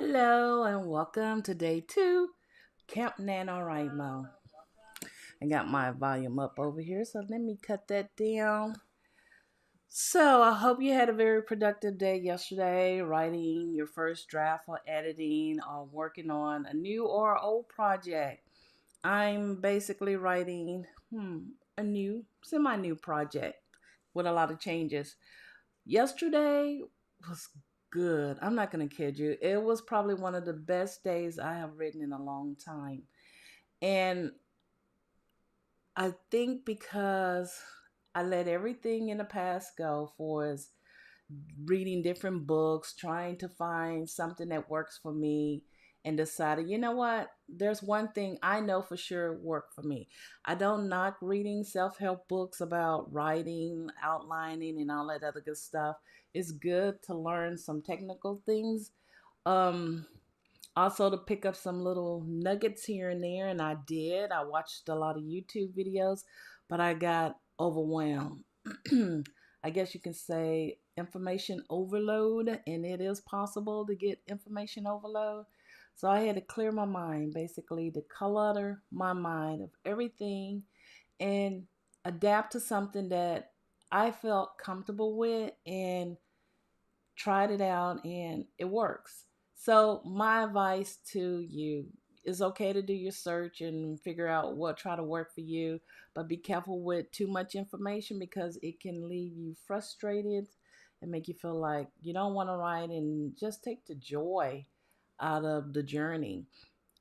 Hello and welcome to day 2, CampNaNoWrimo. I got my volume up over here, so let me cut that down. So I hope you had a very productive day yesterday, writing your first draft or editing or working on a new or old project. I'm basically writing a new, semi-new project with a lot of changes. Yesterday was good. I'm not going to kid you. It was probably one of the best days I have written in a long time. And I think because I let everything in the past go for as reading different books, trying to find something that works for me, and decided, you know what? There's one thing I know for sure worked for me. I don't knock reading self-help books about writing, outlining, and all that other good stuff. It's good to learn some technical things. Um, Also to pick up some little nuggets here and there, and I did. I watched a lot of YouTube videos, but I got overwhelmed. I guess you can say information overload, and it is possible to get information overload. So I had to clear my mind, basically to clutter my mind of everything and adapt to something that I felt comfortable with and tried it out and it works. So my advice to you is okay to do your search and figure out what try to work for you, but be careful with too much information because it can leave you frustrated and make you feel like you don't want to write and just take the joy out of the journey.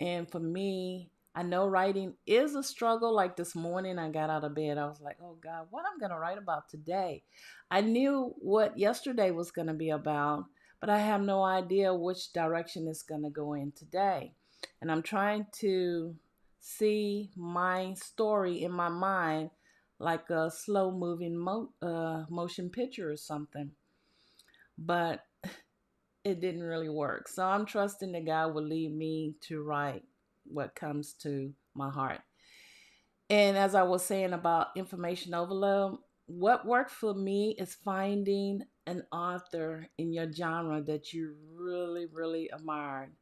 And for me, I know writing is a struggle. Like this morning, I got out of bed. I was like, oh God, what I'm going to write about today? I knew what yesterday was going to be about, but I have no idea which direction it's going to go in today. And I'm trying to see my story in my mind like a slow moving motion picture or something. But it didn't really work. So I'm trusting that God will lead me to write what comes to my heart. And as I was saying about information overload, what worked for me is finding an author in your genre that you really, really admired.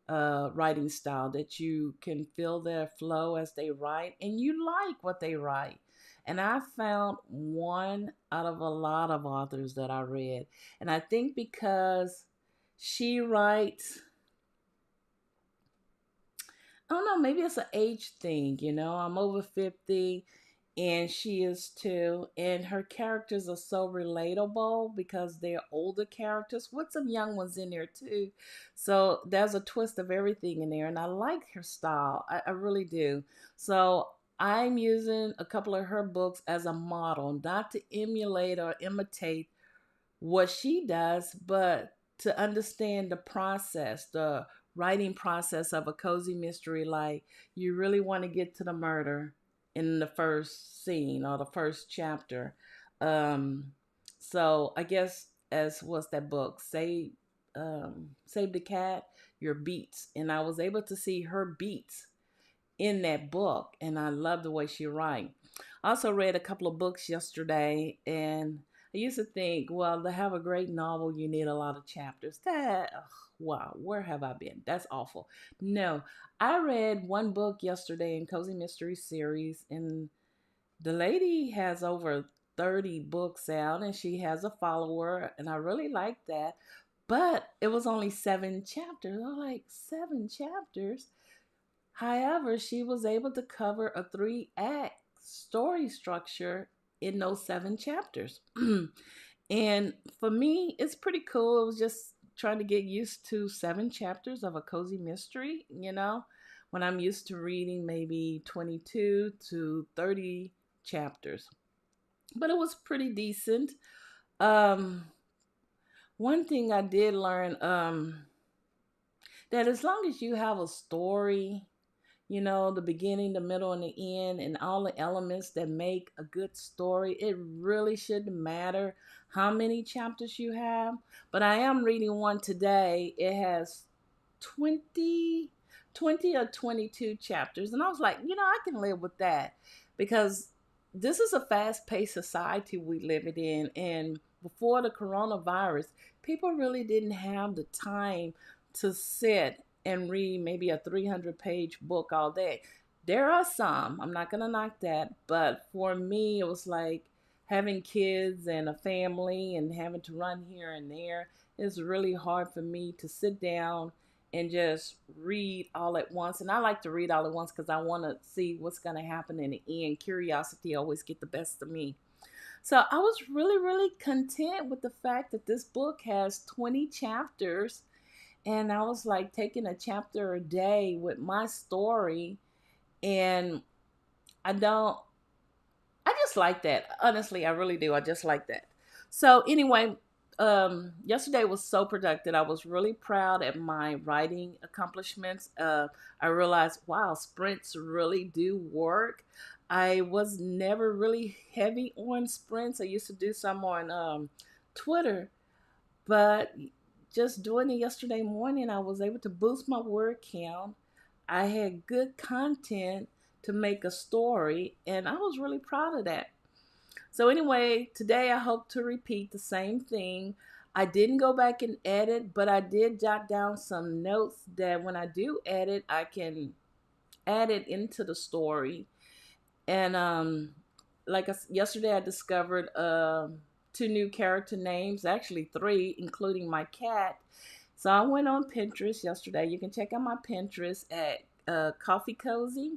Writing style that you can feel their flow as they write and you like what they write. And I found one out of a lot of authors that I read. And I think because she writes, I don't know, maybe it's an age thing, I'm over 50 and she is too. And her characters are so relatable because they're older characters with some young ones in there too. So there's a twist of everything in there. And I like her style. I really do. So I'm using a couple of her books as a model, not to emulate or imitate what she does, but to understand the process, the writing process of a cozy mystery. Like you really want to get to the murder in the first scene or the first chapter. Um, so I guess as was that book, Save the Cat, Your Beats. And I was able to see her beats in that book, and I love the way she writes. I also read a couple of books yesterday, and I used to think, well, to have a great novel, you need a lot of chapters. Wow, where have I been? That's awful. No, I read one book yesterday in Cozy Mystery Series, and the lady has over 30 books out, and she has a follower, and I really like that. But it was only 7 chapters. I'm like, 7 chapters? However, she was able to cover a 3-act story structure in those 7 chapters. And for me, it's pretty cool. It was just trying to get used to 7 chapters of a cozy mystery, when I'm used to reading maybe 22 to 30 chapters. But it was pretty decent. Um, One thing I did learn, that as long as you have a story, the beginning, the middle, and the end, and all the elements that make a good story. It really shouldn't matter how many chapters you have. But I am reading one today. It has 20 or 22 chapters. And I was like, I can live with that because this is a fast-paced society we live in. And before the coronavirus, people really didn't have the time to sit and read maybe a 300-page book all day. There are some, I'm not going to knock that, but for me, it was like having kids and a family and having to run here and there. It's really hard for me to sit down and just read all at once. And I like to read all at once because I want to see what's going to happen in the end. Curiosity always get the best of me. So I was really, really content with the fact that this book has 20 chapters. And I was like taking a chapter a day with my story. And I don't, I just like that. Honestly, I really do. I just like that. So anyway, yesterday was so productive. I was really proud of my writing accomplishments. I realized, wow, sprints really do work. I was never really heavy on sprints. I used to do some on Twitter, but just doing it yesterday morning, I was able to boost my word count. I had good content to make a story, and I was really proud of that. So anyway, today I hope to repeat the same thing. I didn't go back and edit, but I did jot down some notes that when I do edit, I can add it into the story. And yesterday, I discovered two new character names, actually three, including my cat. So I went on Pinterest yesterday. You can check out my Pinterest at Coffee Cozy.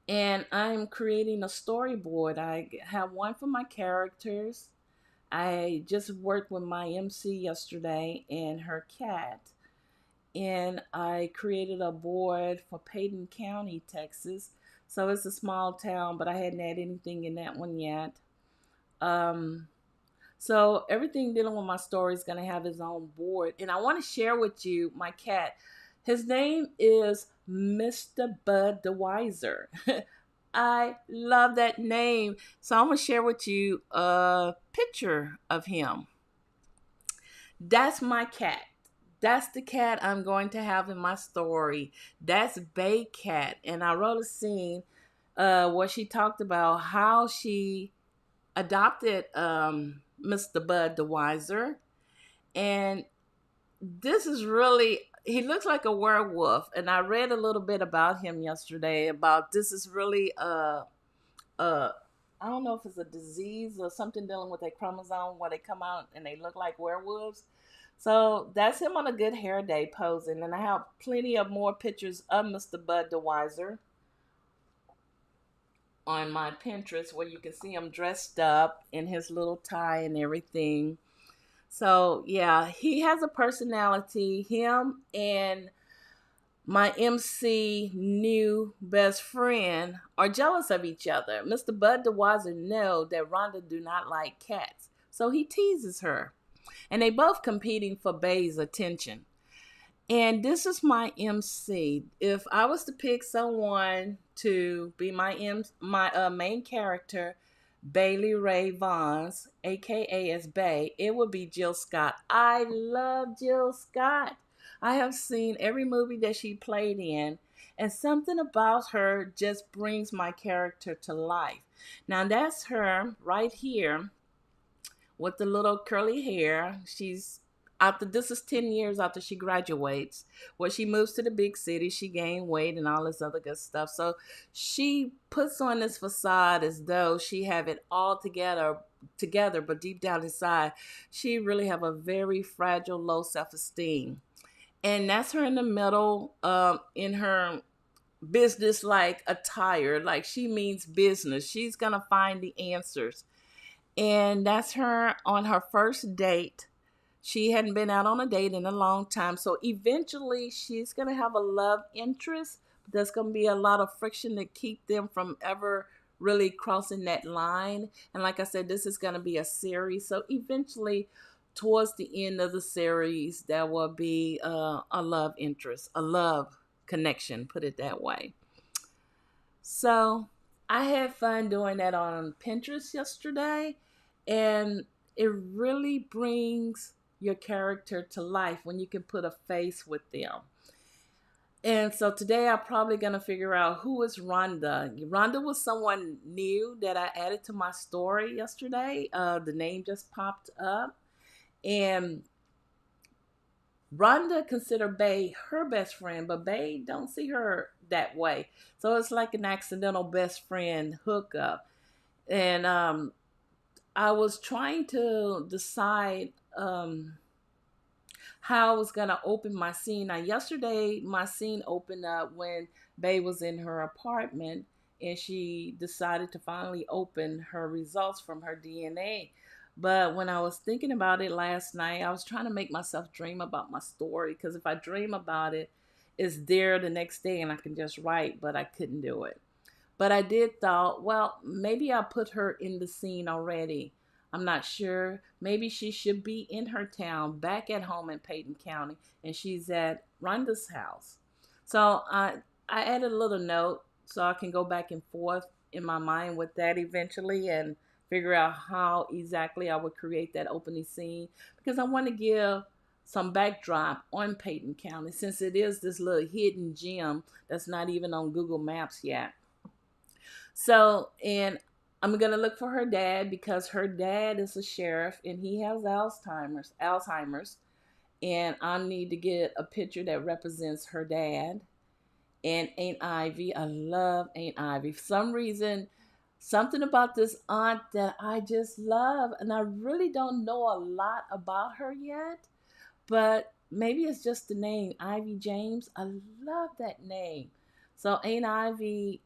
And I'm creating a storyboard. I have one for my characters. I just worked with my MC yesterday and her cat. And I created a board for Payton County, Texas. So it's a small town, but I hadn't had anything in that one yet. So everything dealing with my story is going to have its own board. And I want to share with you my cat. His name is Mr. Bud the Wiser. I love that name. So I'm going to share with you a picture of him. That's my cat. That's the cat I'm going to have in my story. That's Bay Cat. And I wrote a scene where she talked about how she adopted Mr. Bud the Wiser. And this is really, he looks like a werewolf. And I read a little bit about him yesterday about this is really I don't know if it's a disease or something dealing with a chromosome where they come out and they look like werewolves. So that's him on a good hair day posing. And I have plenty of more pictures of Mr. Bud the Wiser on my Pinterest where you can see him dressed up in his little tie and everything. So yeah, he has a personality. Him and my MC new best friend are jealous of each other. Mr. Bud the Wiser knows that Rhonda do not like cats. So he teases her. And they both competing for Bay's attention. And this is my MC. If I was to pick someone to be my main character, Bailey Ray Vaughns, aka as Bay, it would be Jill Scott. I love Jill Scott. I have seen every movie that she played in, and something about her just brings my character to life. Now that's her right here with the little curly hair. She's after this is 10 years after she graduates, where she moves to the big city, she gained weight and all this other good stuff. So she puts on this facade as though she have it all together, but deep down inside, she really have a very fragile, low self-esteem. And that's her in the middle, in her business like attire, like she means business. She's gonna find the answers. And that's her on her first date. She hadn't been out on a date in a long time. So eventually she's going to have a love interest. There's going to be a lot of friction to keep them from ever really crossing that line. And like I said, this is going to be a series. So eventually, towards the end of the series, there will be a love interest, a love connection, put it that way. So I had fun doing that on Pinterest yesterday. And it really brings your character to life when you can put a face with them. And so today I'm probably going to figure out who is Rhonda. Rhonda was someone new that I added to my story yesterday. The name just popped up. And Rhonda consider Bay her best friend, but Bay don't see her that way. So it's like an accidental best friend hookup. And I was trying to decide how I was gonna open my scene. Now, yesterday my scene opened up when Bay was in her apartment and she decided to finally open her results from her DNA. But when I was thinking about it last night, I was trying to make myself dream about my story, because if I dream about it, it's there the next day and I can just write, but I couldn't do it. But I did thought, well, maybe I put her in the scene already. I'm not sure. Maybe she should be in her town, back at home in Payton County, and she's at Rhonda's house. So I added a little note so I can go back and forth in my mind with that eventually and figure out how exactly I would create that opening scene, because I want to give some backdrop on Payton County, since it is this little hidden gem that's not even on Google Maps yet. So, and I'm gonna look for her dad, because her dad is a sheriff and he has Alzheimer's, and I need to get a picture that represents her dad. And Aunt Ivy, I love Aunt Ivy. For some reason, something about this aunt that I just love, and I really don't know a lot about her yet, but maybe it's just the name Ivy James. I love that name. So Aunt Ivy,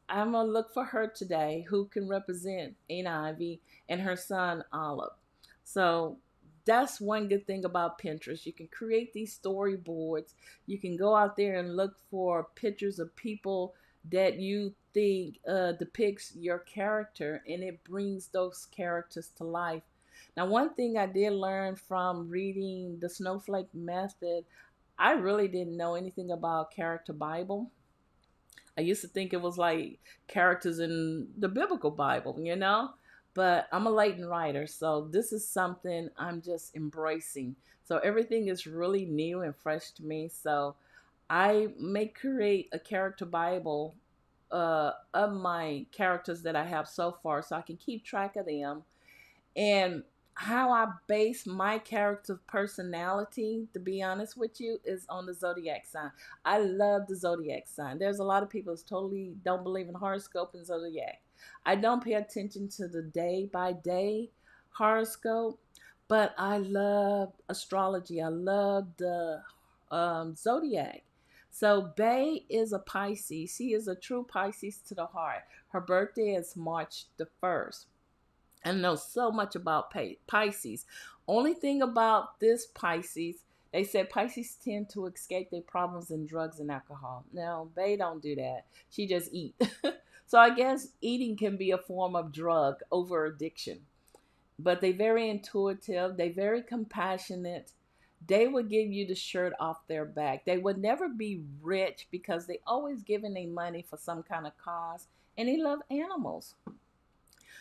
I'm gonna look for her today, who can represent Aunt Ivy and her son Olive. So that's one good thing about Pinterest. You can create these storyboards. You can go out there and look for pictures of people that you think depicts your character, and it brings those characters to life. Now, one thing I did learn from reading the Snowflake Method, I really didn't know anything about Character Bible. I used to think it was like characters in the biblical Bible. But I'm a Leighton writer, so this is something I'm just embracing. So everything is really new and fresh to me. So I may create a character Bible of my characters that I have so far, so I can keep track of them. And how I base my character personality, to be honest with you, is on the zodiac sign. I love the zodiac sign. There's a lot of people who totally don't believe in horoscope and zodiac. I don't pay attention to the day by day horoscope, but I love astrology. I love the zodiac. So Bay is a Pisces. She is a true Pisces to the heart. Her birthday is March the 1st. I know so much about Pisces. Only thing about this Pisces, they said Pisces tend to escape their problems in drugs and alcohol. No, they don't do that. She just eat. So I guess eating can be a form of drug over addiction. But they very intuitive. They very compassionate. They would give you the shirt off their back. They would never be rich because they always giving their money for some kind of cause. And they love animals.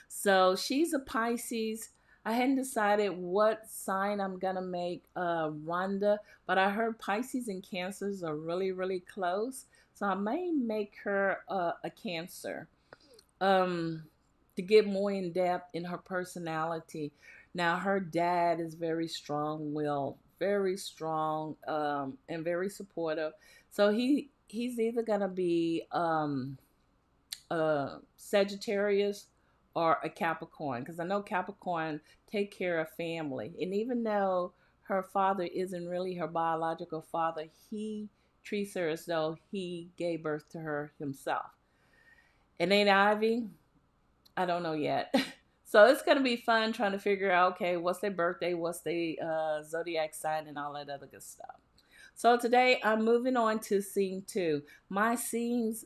So she's a Pisces. I hadn't decided what sign I'm gonna make Rhonda, but I heard Pisces and Cancers are really, really close. So I may make her a Cancer, um, to get more in depth in her personality. Now her dad is very strong-willed, very strong, and very supportive. So he's either gonna be Sagittarius or a Capricorn, because I know Capricorn take care of family. And even though her father isn't really her biological father, he treats her as though he gave birth to her himself. And Aunt Ivy, I don't know yet. So it's going to be fun trying to figure out, okay, what's their birthday, what's their zodiac sign, and all that other good stuff. So today I'm moving on to scene 2. My scenes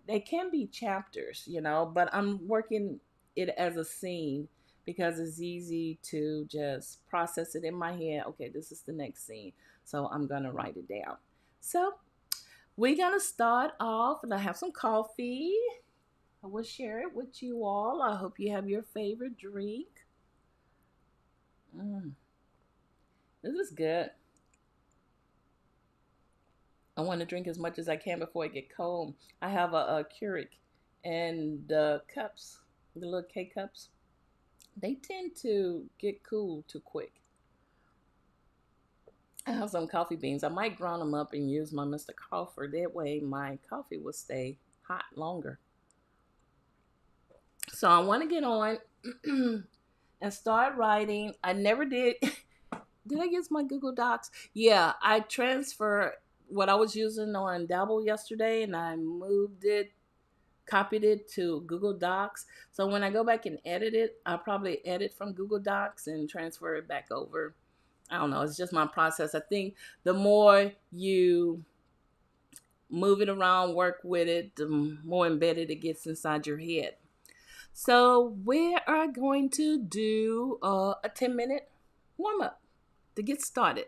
they can be chapters, but I'm working it as a scene because it's easy to just process it in my head. Okay, this is the next scene. So I'm going to write it down. So we're going to start off, and I have some coffee. I will share it with you all. I hope you have your favorite drink. This is good. I want to drink as much as I can before it get cold. I have a Keurig, and the cups, the little K cups, they tend to get cool too quick. I have some coffee beans. I might ground them up and use my Mr. Crawford. That way my coffee will stay hot longer. So I want to get on and start writing. I never did. Did I use my Google Docs? Yeah, I transferred what I was using on Dabble yesterday and I moved it, copied it to Google Docs. So when I go back and edit it, I'll probably edit from Google Docs and transfer it back over. I don't know. It's just my process. I think the more you move it around, work with it, the more embedded it gets inside your head. So we are going to do a 10-minute warm up to get started.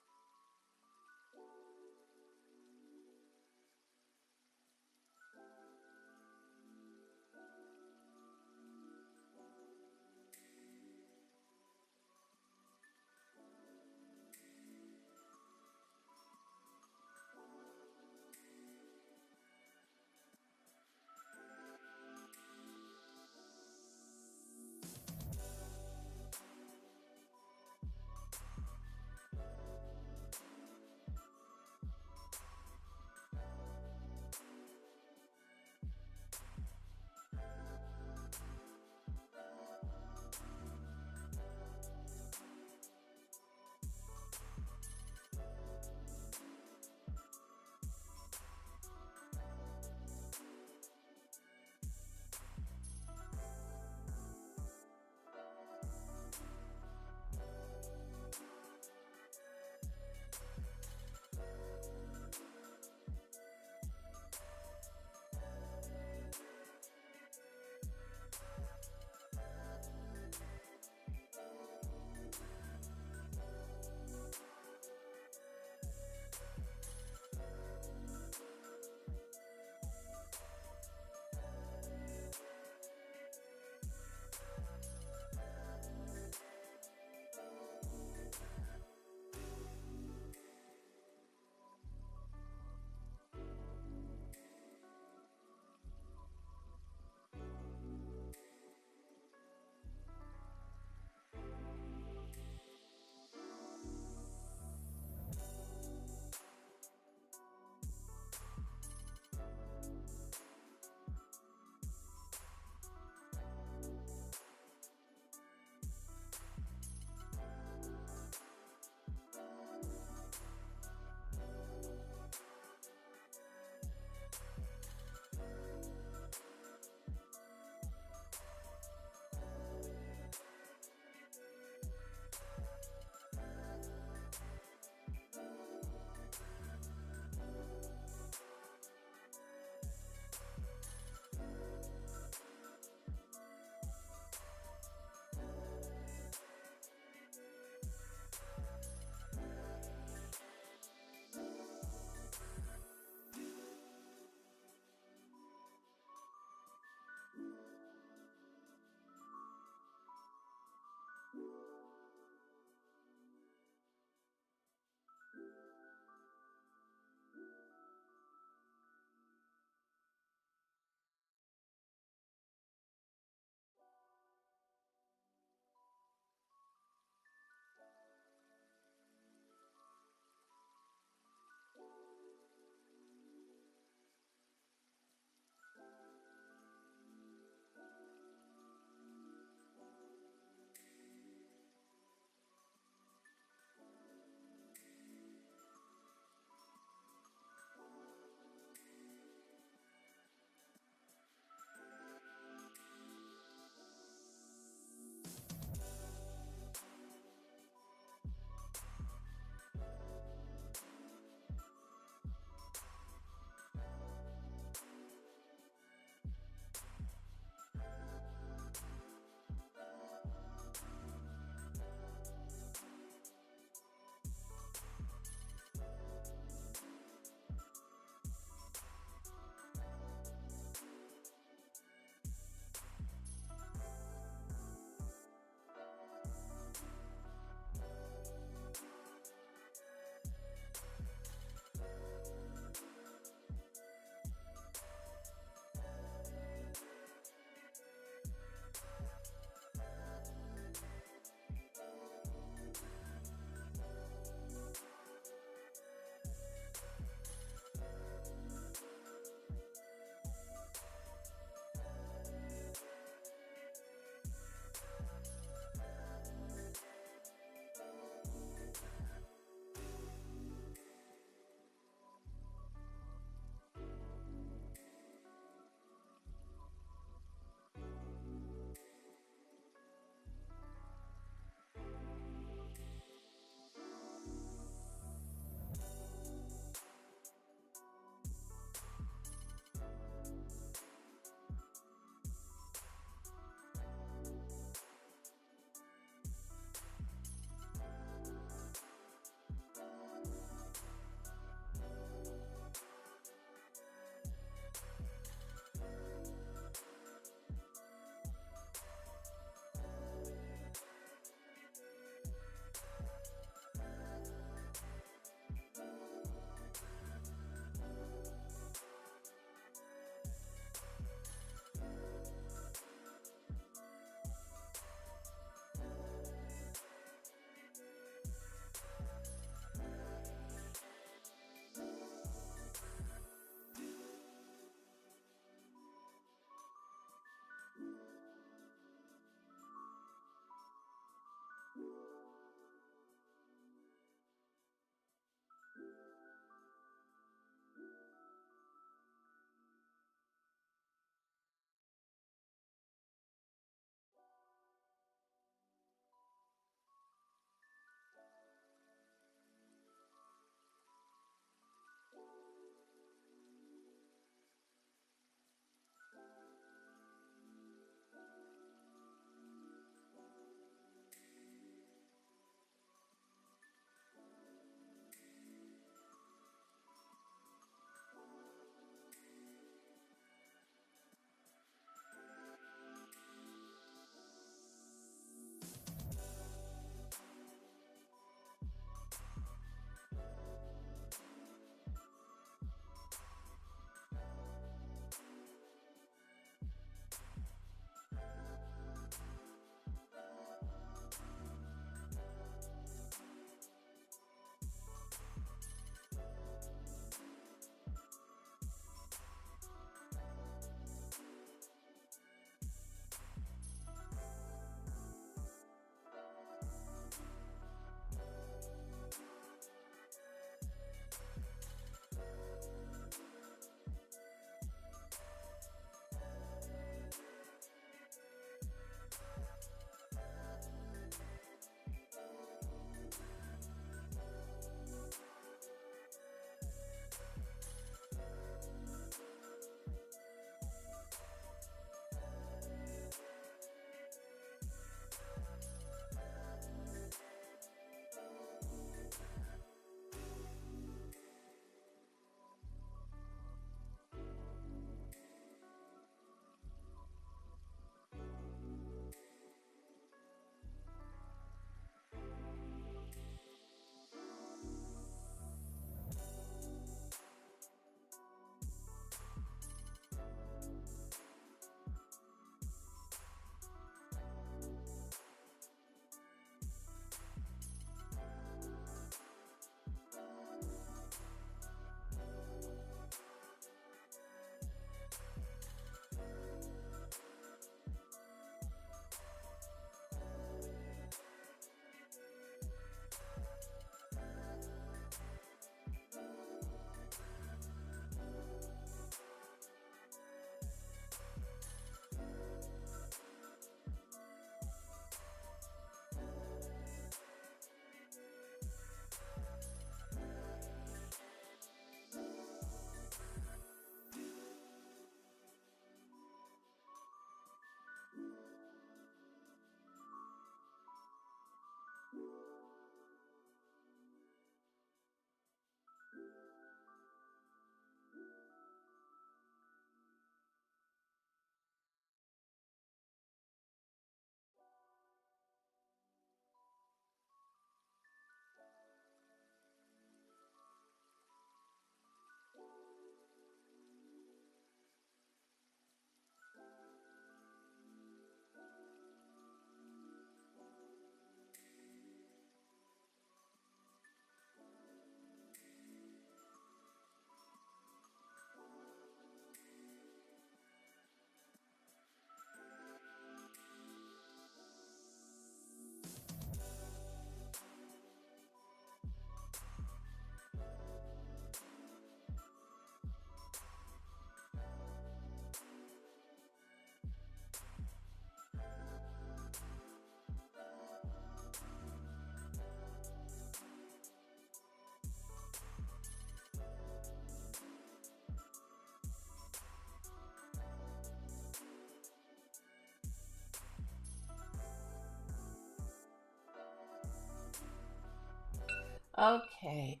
Okay.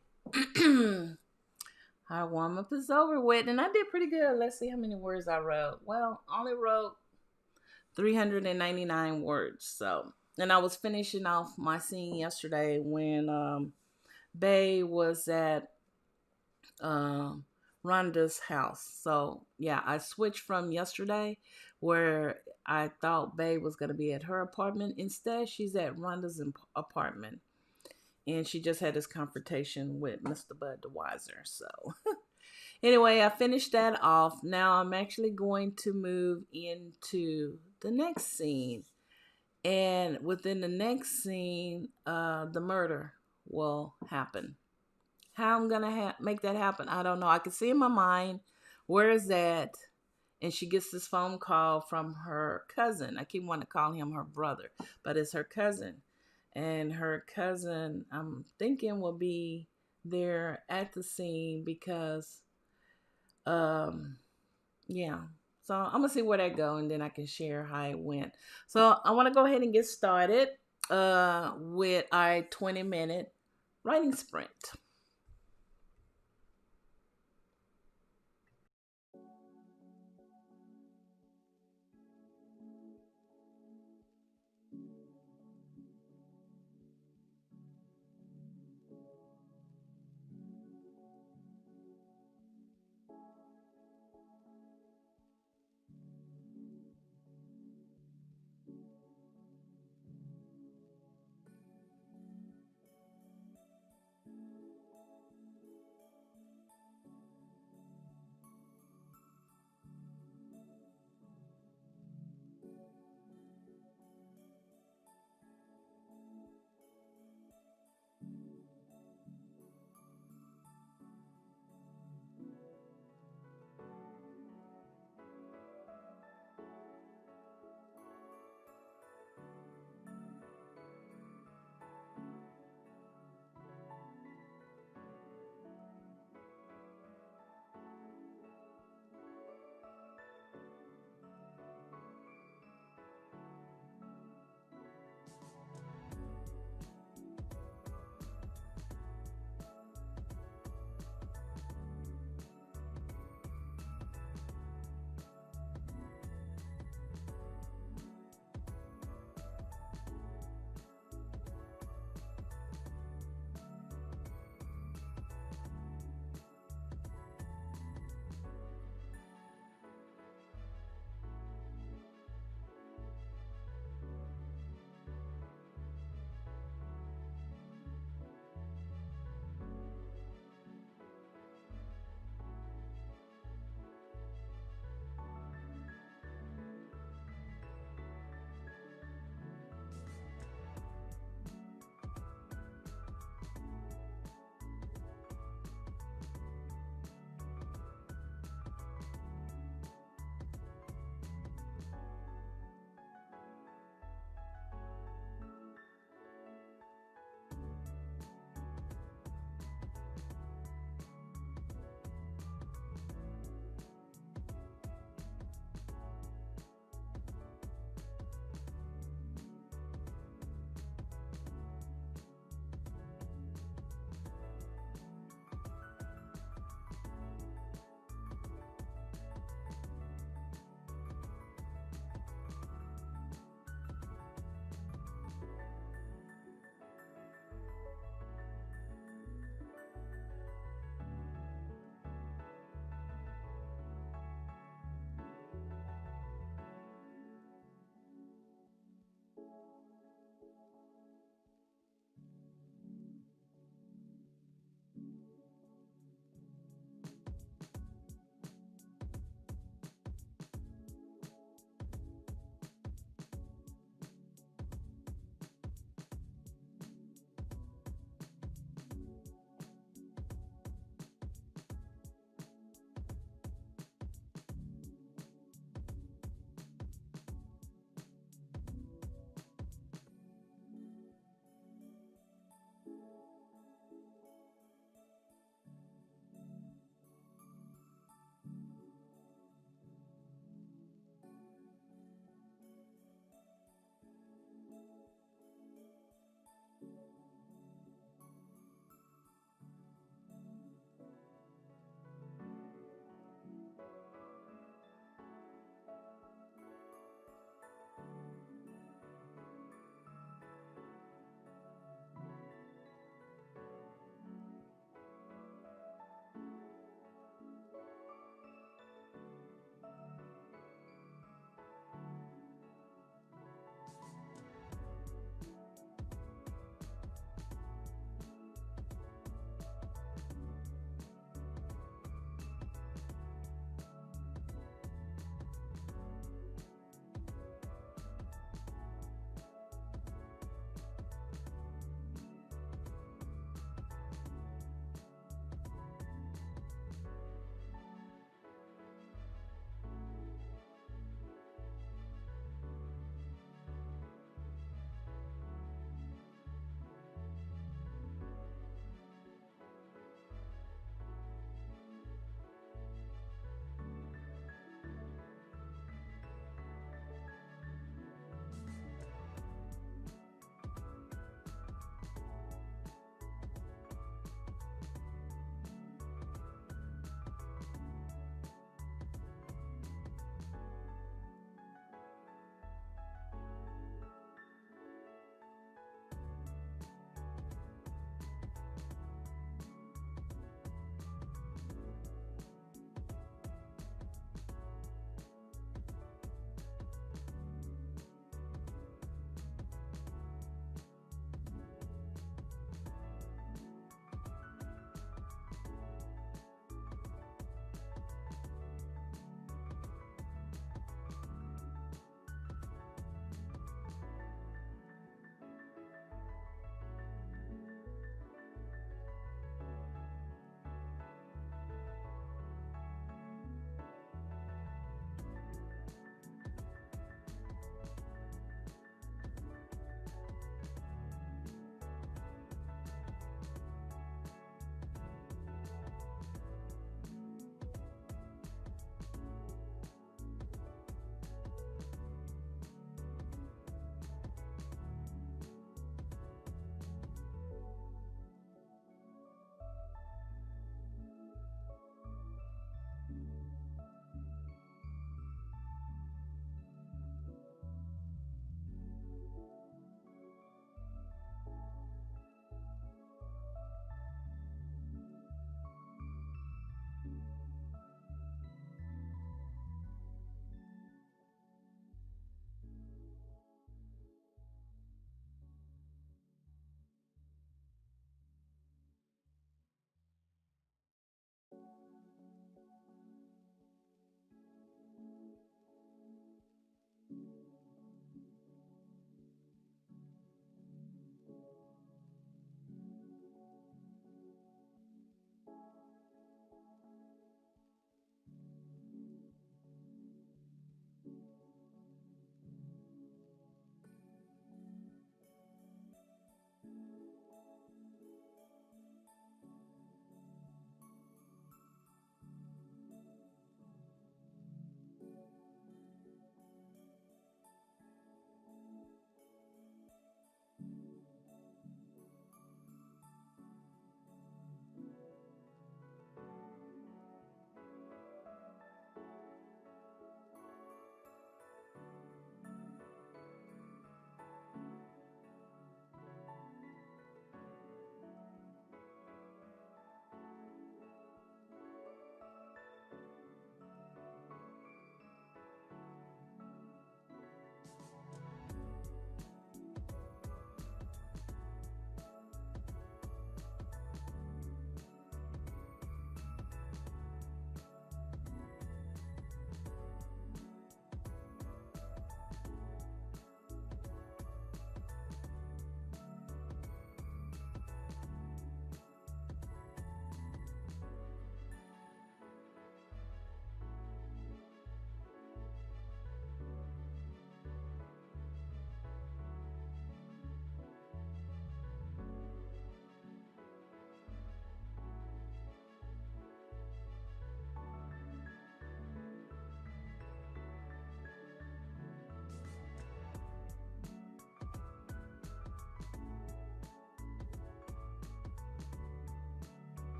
Our warm up is over with, and I did pretty good. Let's see how many words I wrote. Well, I only wrote 399 words. So, and I was finishing off my scene yesterday when Bay was at um, Rhonda's house. So, yeah, I switched from yesterday where I thought Bay was going to be at her apartment. Instead, she's at Rhonda's apartment. And she just had this confrontation with Mr. Bud the Wiser. So, anyway, I finished that off. Now I'm actually going to move into the next scene. And within the next scene, the murder will happen. How I'm gonna make that happen, I don't know. I can see in my mind where is that, and she gets this phone call from her cousin. I keep wanting to call him her brother, but it's her cousin, and her cousin, I'm thinking, will be there at the scene because, um, yeah. So I'm gonna see where that go, and then I can share how it went. So I want to go ahead and get started with our 20-minute writing sprint.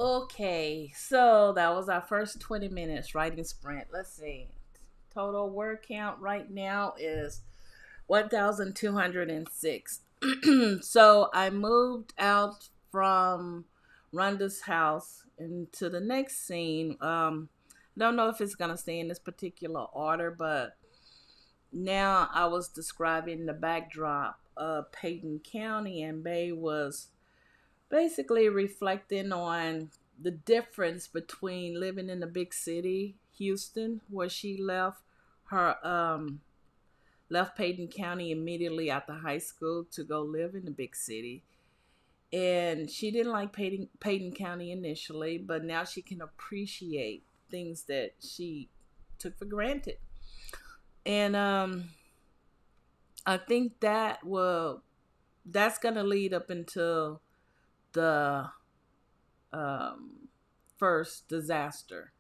Okay, so that was our first 20 minutes writing sprint. Let's see. Total word count right now is 1,206. So I moved out from Rhonda's house into the next scene. Don't know if it's gonna stay in this particular order, but now I was describing the backdrop of Payton County, and Bay was basically reflecting on the difference between living in the big city, Houston, where she left Payton County immediately after high school to go live in the big city. And she didn't like Payton County initially, but now she can appreciate things that she took for granted. And I think that's gonna lead up until the um, first disaster.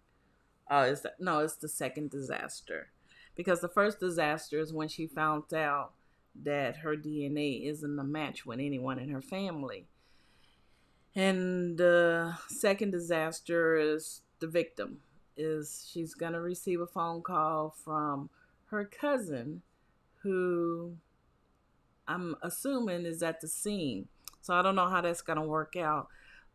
It's the second disaster, because the first disaster is when she found out that her DNA isn't a match with anyone in her family, and the second disaster is the victim. Is she's gonna receive a phone call from her cousin, who I'm assuming is at the scene. So I don't know how that's gonna work out,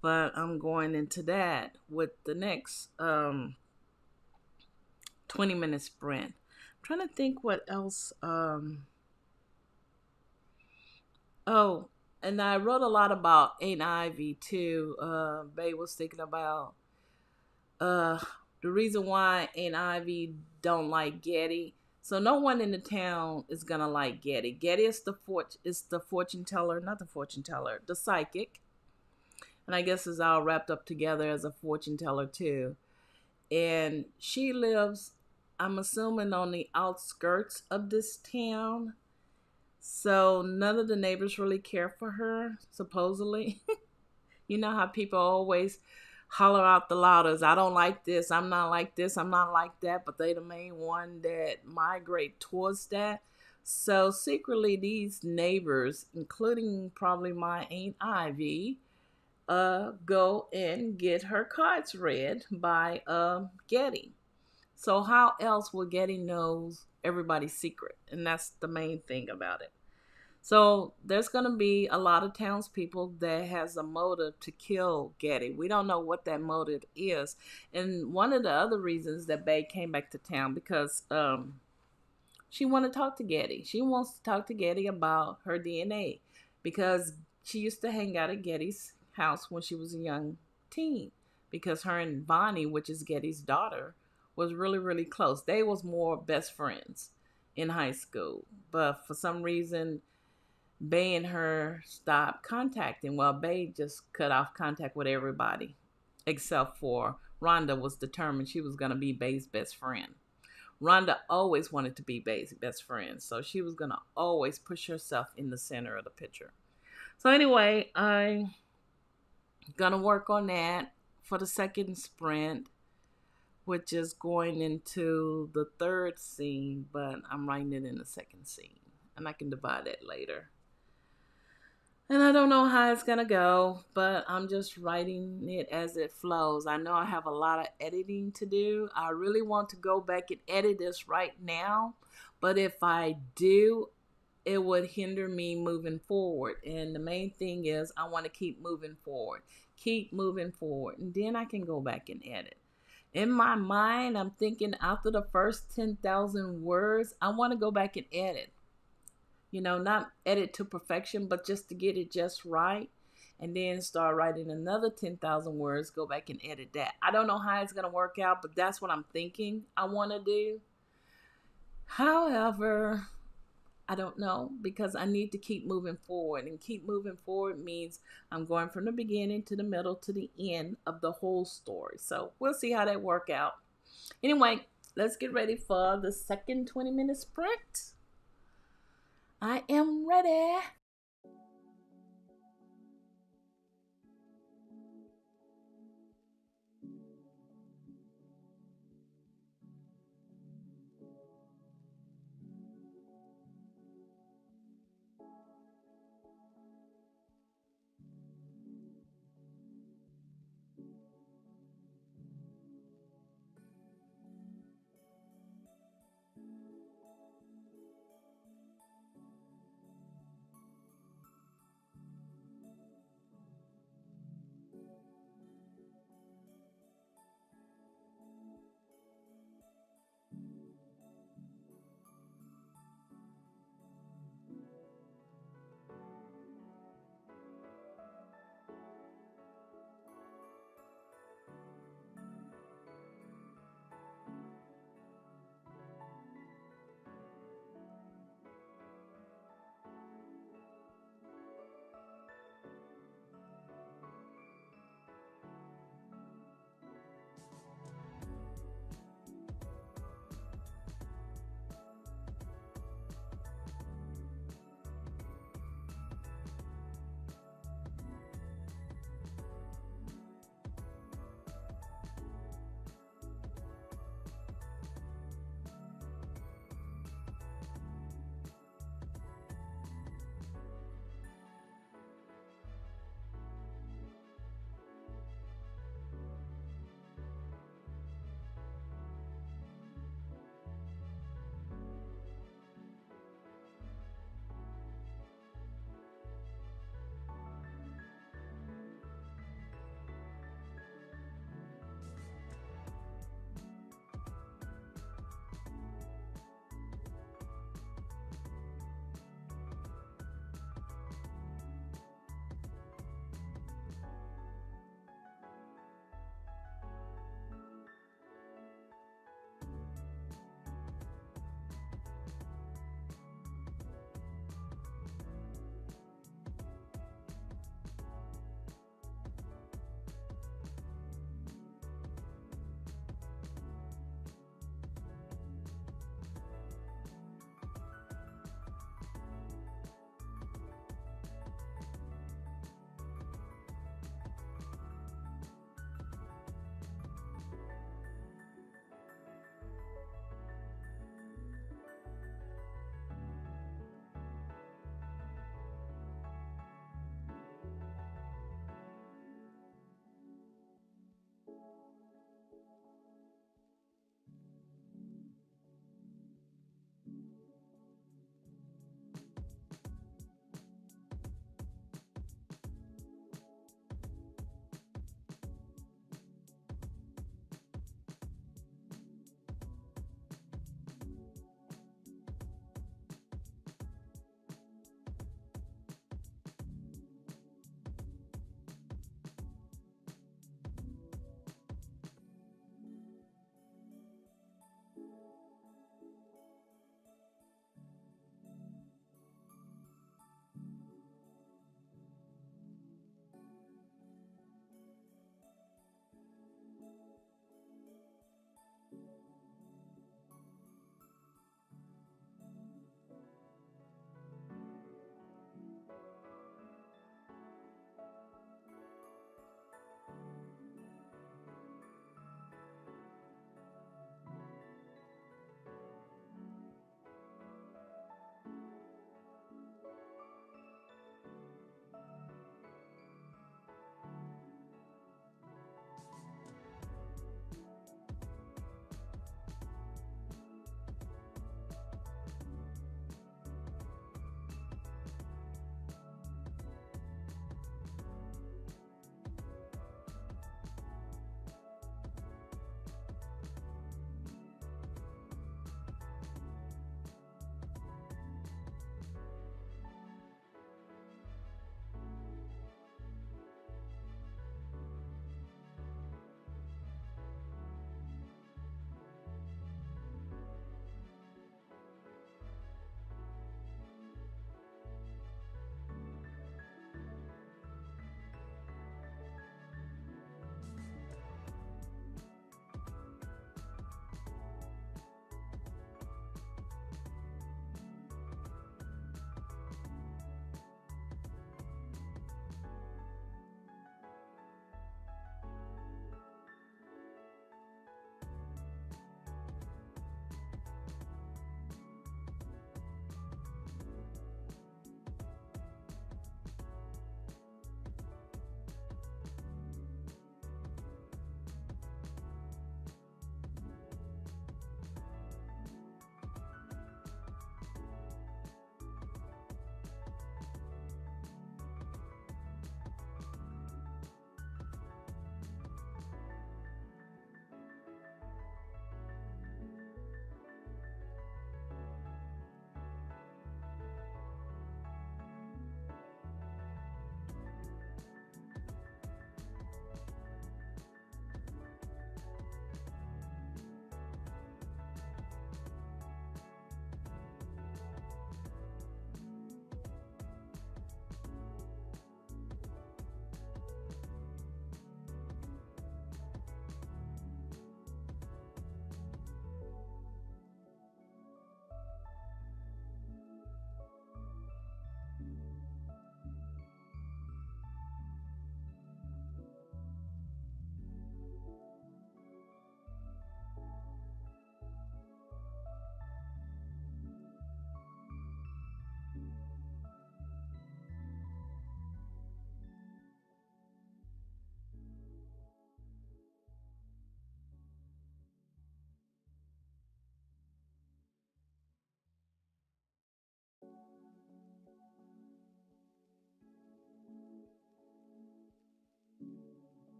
but I'm going into that with the next 20-minute sprint. I'm trying to think what else. Oh, and I wrote a lot about Aunt Ivy too. Bay was thinking about uh, the reason why Aunt Ivy don't like Getty. So no one in the town is gonna like Getty. Getty is the fortune teller, not the fortune teller, the psychic, and I guess is all wrapped up together as a fortune teller too. And she lives, I'm assuming, on the outskirts of this town. So none of the neighbors really care for her, supposedly. You know how people always holler out the loudest, I don't like this, I'm not like this, I'm not like that, but they the main one that migrate towards that. So secretly these neighbors, including probably my Aunt Ivy, go and get her cards read by Getty. So how else will Getty knows everybody's secret? And that's the main thing about it. So there's going to be a lot of townspeople that has a motive to kill Getty. We don't know what that motive is. And one of the other reasons that Bay came back to town, because she wanted to talk to Getty. She wants to talk to Getty about her DNA, because she used to hang out at Getty's house when she was a young teen, because her and Bonnie, which is Getty's daughter, was really, really close. They was more best friends in high school. But for some reason, Bay and her stopped contacting. Well, Bay just cut off contact with everybody except for Rhonda. Was determined she was going to be Bay's best friend. Rhonda always wanted to be Bay's best friend, so she was going to always push herself in the center of the picture. So anyway, I'm going to work on that for the second sprint, which is going into the third scene, but I'm writing it in the second scene, and I can divide it later. And I don't know how it's going to go, but I'm just writing it as it flows. I know I have a lot of editing to do. I really want to go back and edit this right now, but if I do, it would hinder me moving forward. And the main thing is I want to keep moving forward. Keep moving forward. And then I can go back and edit. In my mind, I'm thinking after the first 10,000 words, I want to go back and edit. You know, not edit to perfection, but just to get it just right. And then start writing another 10,000 words, go back and edit that. I don't know how it's going to work out, but that's what I'm thinking I want to do. However, I don't know, because I need to keep moving forward. And keep moving forward means I'm going from the beginning to the middle to the end of the whole story. So we'll see how that work out. Anyway, let's get ready for the second 20-minute sprint. I am ready.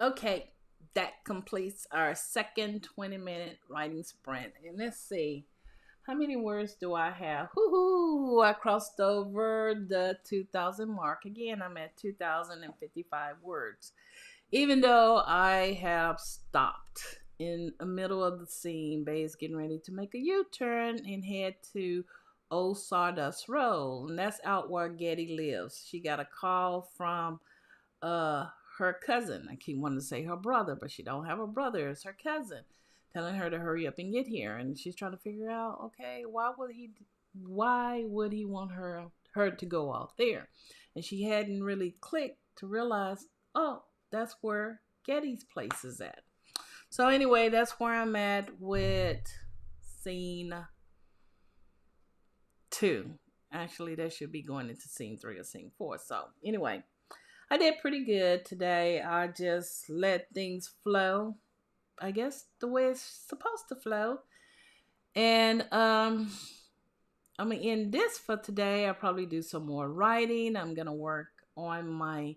Okay, that completes our second 20-minute writing sprint. And let's see, how many words do I have? Woohoo! I crossed over the 2,000 mark. Again, I'm at 2,055 words. Even though I have stopped in the middle of the scene, Bay's getting ready to make a U-turn and head to Old Sawdust Road. And that's out where Getty lives. She got a call from uh her cousin. I keep wanting to say her brother, but she don't have a brother. It's her cousin telling her to hurry up and get here. And she's trying to figure out, okay, why would he want her to go out there? And she hadn't really clicked to realize, oh, that's where Getty's place is at. So anyway, that's where I'm at with scene 2. Actually, that should be going into scene 3 or scene 4. So anyway, I did pretty good today. I just let things flow, I guess the way it's supposed to flow. And I'm gonna end this for today. I'll probably do some more writing. I'm gonna work on my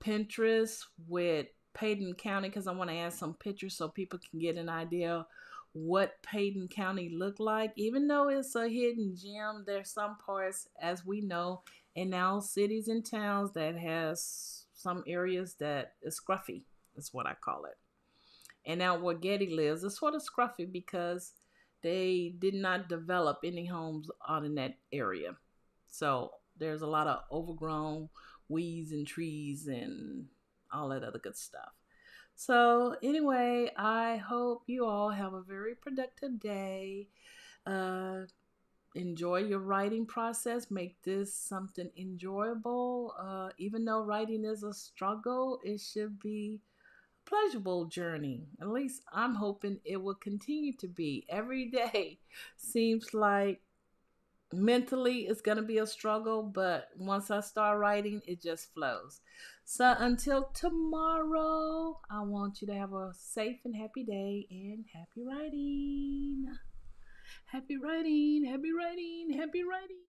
Pinterest with Payton County because I want to add some pictures so people can get an idea what Payton County look like. Even though it's a hidden gem, there's some parts, as we know, in now cities and towns that has some areas that is scruffy. That's what I call it. And now where Getty lives, it's sort of scruffy because they did not develop any homes out in that area. So there's a lot of overgrown weeds and trees and all that other good stuff. So anyway, I hope you all have a very productive day. Enjoy your writing process. Make this something enjoyable. Even though writing is a struggle, it should be a pleasurable journey. At least I'm hoping it will continue to be. Every day seems like mentally it's going to be a struggle, but once I start writing, it just flows. So until tomorrow, I want you to have a safe and happy day and happy writing. Happy writing, happy writing, happy writing.